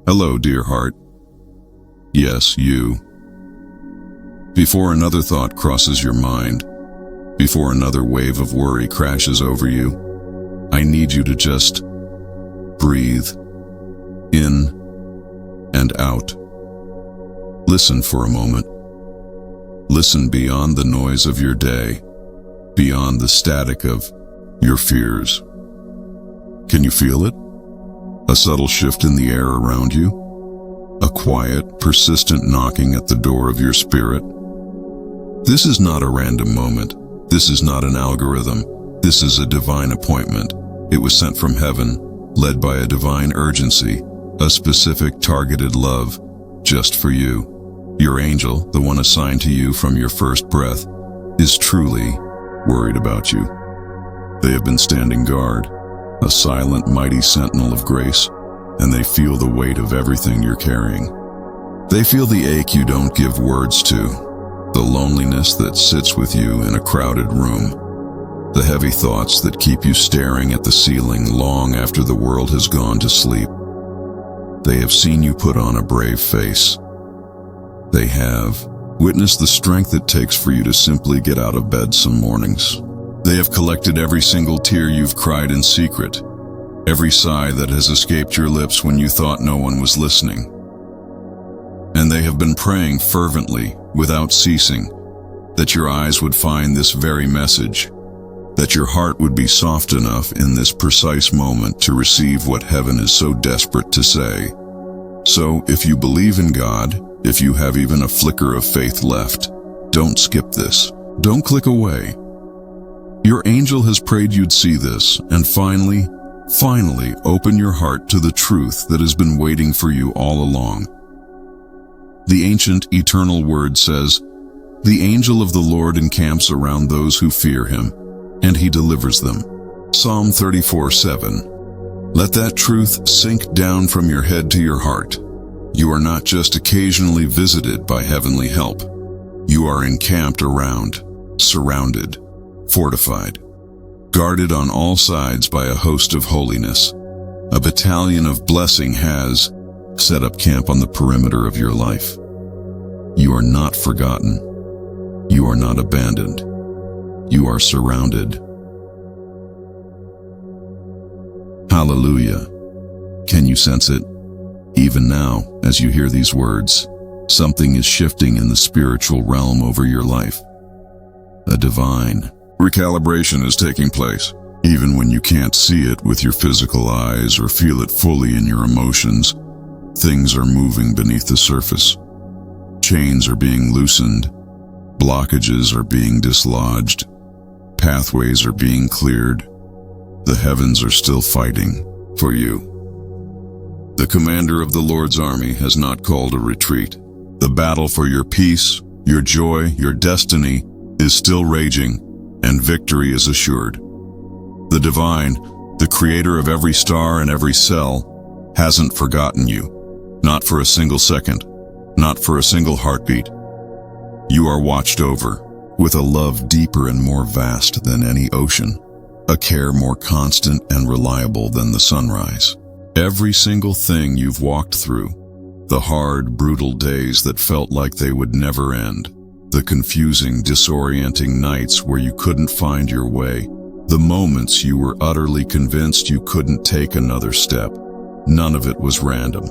Hello, dear heart. Yes, you. Before another thought crosses your mind, before another wave of worry crashes over you, I need you to just breathe in and out. Listen for a moment. Listen beyond the noise of your day, beyond the static of your fears. Can you feel it? A subtle shift in the air around you? A quiet, persistent knocking at the door of your spirit? This is not a random moment. This is not an algorithm. This is a divine appointment. It was sent from heaven, led by a divine urgency, a specific targeted love, just for you. Your angel, the one assigned to you from your first breath, is truly worried about you. They have been standing guard, a silent, mighty sentinel of grace, and they feel the weight of everything you're carrying. They feel the ache you don't give words to, the loneliness that sits with you in a crowded room, the heavy thoughts that keep you staring at the ceiling long after the world has gone to sleep. They have seen you put on a brave face. They have witnessed the strength it takes for you to simply get out of bed some mornings. They have collected every single tear you've cried in secret, every sigh that has escaped your lips when you thought no one was listening. And they have been praying fervently, without ceasing, that your eyes would find this very message, that your heart would be soft enough in this precise moment to receive what heaven is so desperate to say. So, if you believe in God, if you have even a flicker of faith left, don't skip this. Don't click away. Your angel has prayed you'd see this, and finally open your heart to the truth that has been waiting for you all along. The ancient, eternal word says, "The angel of the Lord encamps around those who fear him, and he delivers them." Psalm 34:7. Let that truth sink down from your head to your heart. You are not just occasionally visited by heavenly help. You are encamped around, surrounded, fortified, guarded on all sides by a host of holiness. A battalion of blessing has set up camp on the perimeter of your life. You are not forgotten. You are not abandoned. You are surrounded. Hallelujah. Can you sense it? Even now, as you hear these words, something is shifting in the spiritual realm over your life. A divine recalibration is taking place. Even when you can't see it with your physical eyes or feel it fully in your emotions, things are moving beneath the surface. Chains are being loosened, blockages are being dislodged, pathways are being cleared. The heavens are still fighting for you. The commander of the Lord's army has not called a retreat. The battle for your peace, your joy, your destiny is still raging, and victory is assured. The divine, the creator of every star and every cell, hasn't forgotten you. Not for a single second, not for a single heartbeat. You are watched over, with a love deeper and more vast than any ocean, a care more constant and reliable than the sunrise. Every single thing you've walked through, the hard, brutal days that felt like they would never end, the confusing, disorienting nights where you couldn't find your way, the moments you were utterly convinced you couldn't take another step, none of it was random.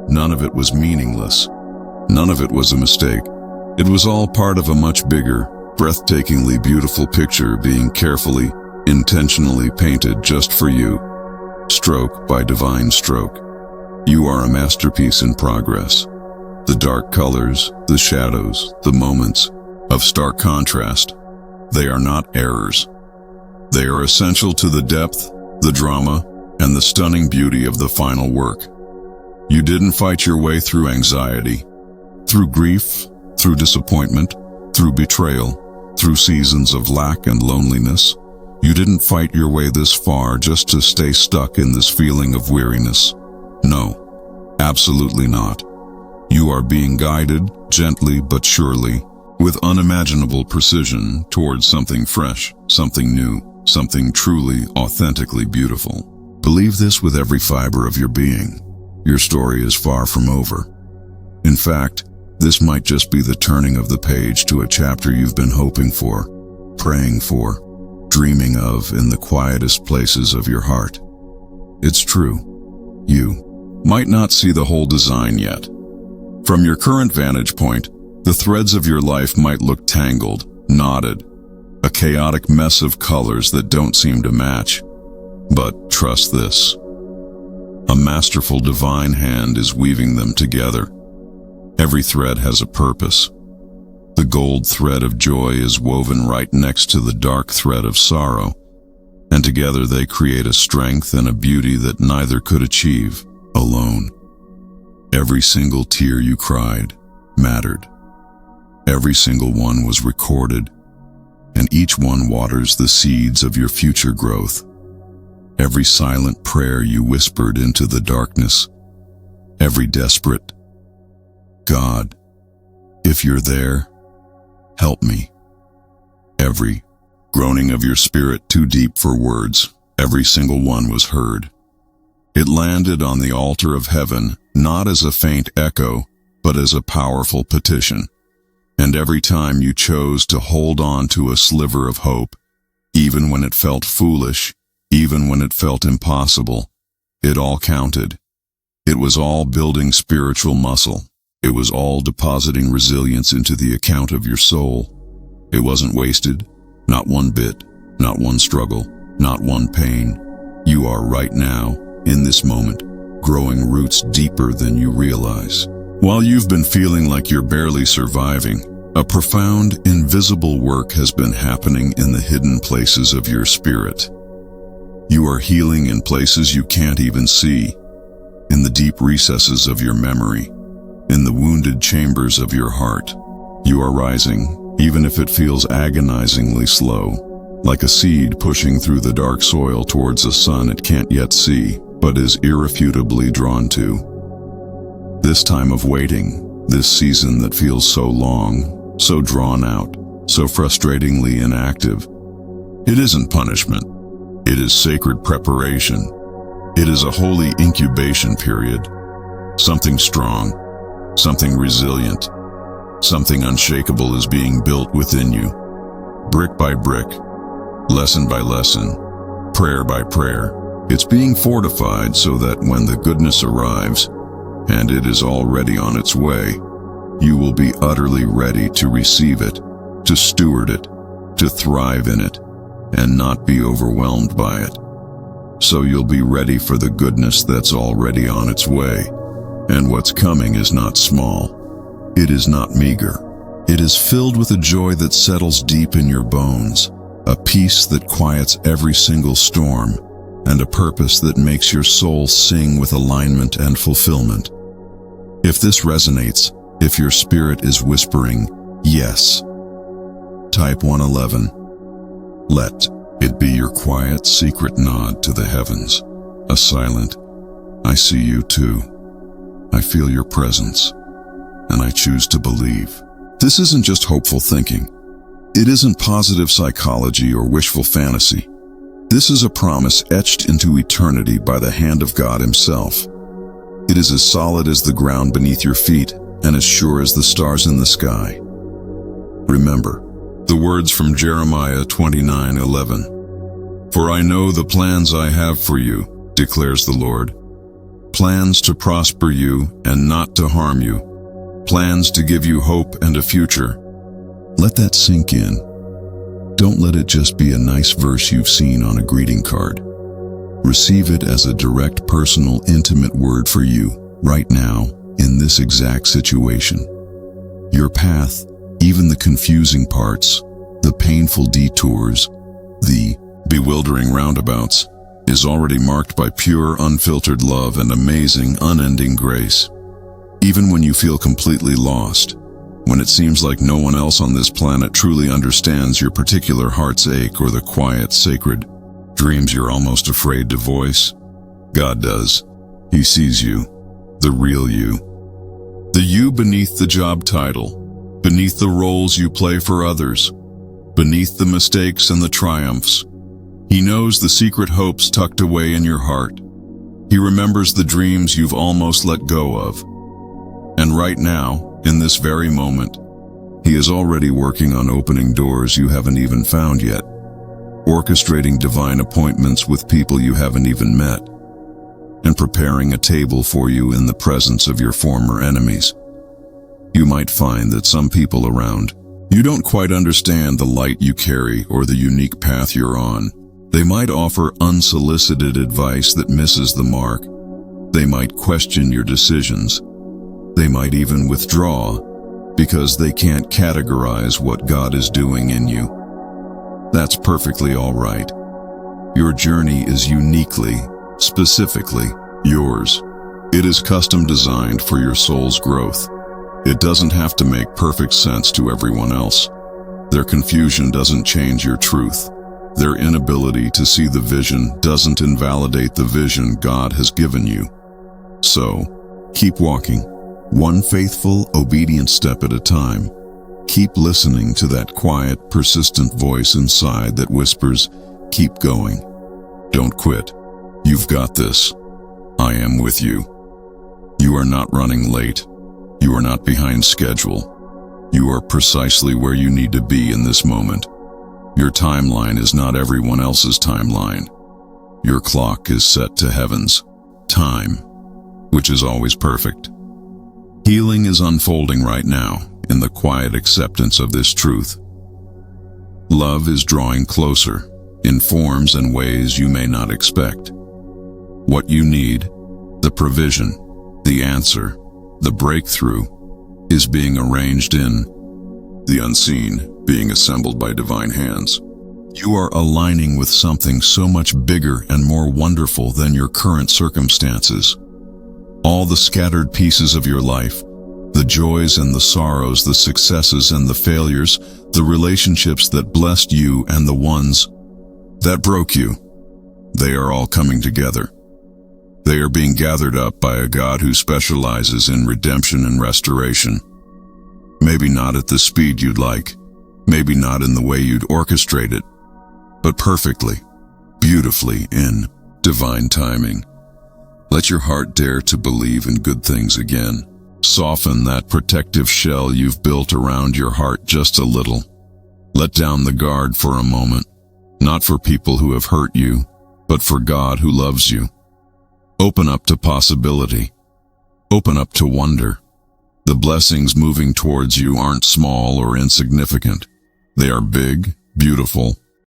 None of it was meaningless. None of it was a mistake. It was all part of a much bigger, breathtakingly beautiful picture being carefully, intentionally painted just for you, stroke by divine stroke. You are a masterpiece in progress. The dark colors, the shadows, the moments of stark contrast, they are not errors. They are essential to the depth, the drama, and the stunning beauty of the final work. You didn't fight your way through anxiety, through grief, through disappointment, through betrayal, through seasons of lack and loneliness. You didn't fight your way this far just to stay stuck in this feeling of weariness. No, absolutely not. You are being guided, gently but surely, with unimaginable precision towards something fresh, something new, something truly, authentically beautiful. Believe this with every fiber of your being. your story is far from over. In fact, this might just be the turning of the page to a chapter you've been hoping for, praying for, dreaming of in the quietest places of your heart. It's true. You might not see the whole design yet. From your current vantage point, the threads of your life might look tangled, knotted, a chaotic mess of colors that don't seem to match. But trust this. A masterful divine hand is weaving them together. Every thread has a purpose. The gold thread of joy is woven right next to the dark thread of sorrow, and together they create a strength and a beauty that neither could achieve alone. Every single tear you cried mattered. Every single one was recorded, and each one waters the seeds of your future growth. Every silent prayer you whispered into the darkness, every desperate, "God, if you're there, help me." Every groaning of your spirit too deep for words, every single one was heard. It landed on the altar of heaven, not as a faint echo, but as a powerful petition. And every time you chose to hold on to a sliver of hope, even when it felt foolish, even when it felt impossible, it all counted. It was all building spiritual muscle. It was all depositing resilience into the account of your soul. It wasn't wasted, not one bit, not one struggle, not one pain. You are right now, in this moment, growing roots deeper than you realize. While you've been feeling like you're barely surviving, a profound, invisible work has been happening in the hidden places of your spirit. You are healing in places you can't even see, in the deep recesses of your memory, in the wounded chambers of your heart. You are rising, even if it feels agonizingly slow, like a seed pushing through the dark soil towards a sun it can't yet see, but is irrefutably drawn to. This time of waiting, this season that feels so long, so drawn out, so frustratingly inactive, it isn't punishment. It is sacred preparation. It is a holy incubation period. Something strong, something resilient, something unshakable is being built within you. Brick by brick, lesson by lesson, prayer by prayer. It's being fortified so that when the goodness arrives, and it is already on its way, you will be utterly ready to receive it, to steward it, to thrive in it, and not be overwhelmed by it. So you'll be ready for the goodness that's already on its way. And what's coming is not small. It is not meager. It is filled with a joy that settles deep in your bones, a peace that quiets every single storm, and a purpose that makes your soul sing with alignment and fulfillment. If this resonates, if your spirit is whispering, yes, type 111. Let it be your quiet, secret nod to the heavens, a silent, I see you too. I feel your presence, and I choose to believe. This isn't just hopeful thinking. It isn't positive psychology or wishful fantasy. This is a promise etched into eternity by the hand of God Himself. It is as solid as the ground beneath your feet and as sure as the stars in the sky. Remember the words from Jeremiah 29:11. For I know the plans I have for you, declares the Lord. Plans to prosper you and not to harm you. Plans to give you hope and a future. Let that sink in. Don't let it just be a nice verse you've seen on a greeting card. Receive it as a direct, personal, intimate word for you, right now, in this exact situation. Your path, even the confusing parts, the painful detours, the bewildering roundabouts, is already marked by pure, unfiltered love and amazing, unending grace. Even when you feel completely lost, when it seems like no one else on this planet truly understands your particular heart's ache or the quiet, sacred dreams you're almost afraid to voice, God does. He sees you, the real you. The you beneath the job title, beneath the roles you play for others, beneath the mistakes and the triumphs. He knows the secret hopes tucked away in your heart. He remembers the dreams you've almost let go of. And right now, in this very moment, He is already working on opening doors you haven't even found yet, orchestrating divine appointments with people you haven't even met, and preparing a table for you in the presence of your former enemies. You might find that some people around you don't quite understand the light you carry or the unique path you're on. They might offer unsolicited advice that misses the mark. They might question your decisions. They might even withdraw because they can't categorize what God is doing in you. That's perfectly all right. Your journey is uniquely, specifically yours. It is custom designed for your soul's growth. It doesn't have to make perfect sense to everyone else. Their confusion doesn't change your truth. Their inability to see the vision doesn't invalidate the vision God has given you. So, keep walking, one faithful, obedient step at a time. Keep listening to that quiet, persistent voice inside that whispers, "Keep going. Don't quit. You've got this. I am with you." You are not running late. You are not behind schedule. You are precisely where you need to be in this moment. Your timeline is not everyone else's timeline. Your clock is set to heaven's time, which is always perfect. Healing is unfolding right now in the quiet acceptance of this truth. Love is drawing closer in forms and ways you may not expect. What you need, the provision, the answer, the breakthrough, is being arranged in the unseen, being assembled by divine hands. You are aligning with something so much bigger and more wonderful than your current circumstances. All the scattered pieces of your life, the joys and the sorrows, the successes and the failures, the relationships that blessed you and the ones that broke you, they are all coming together. They are being gathered up by a God who specializes in redemption and restoration. Maybe not at the speed you'd like, maybe not in the way you'd orchestrate it, but perfectly, beautifully in divine timing. Let your heart dare to believe in good things again. Soften that protective shell you've built around your heart just a little. Let down the guard for a moment, not for people who have hurt you, but for God who loves you. Open up to possibility. Open up to wonder. The blessings moving towards you aren't small or insignificant. They are big, beautiful,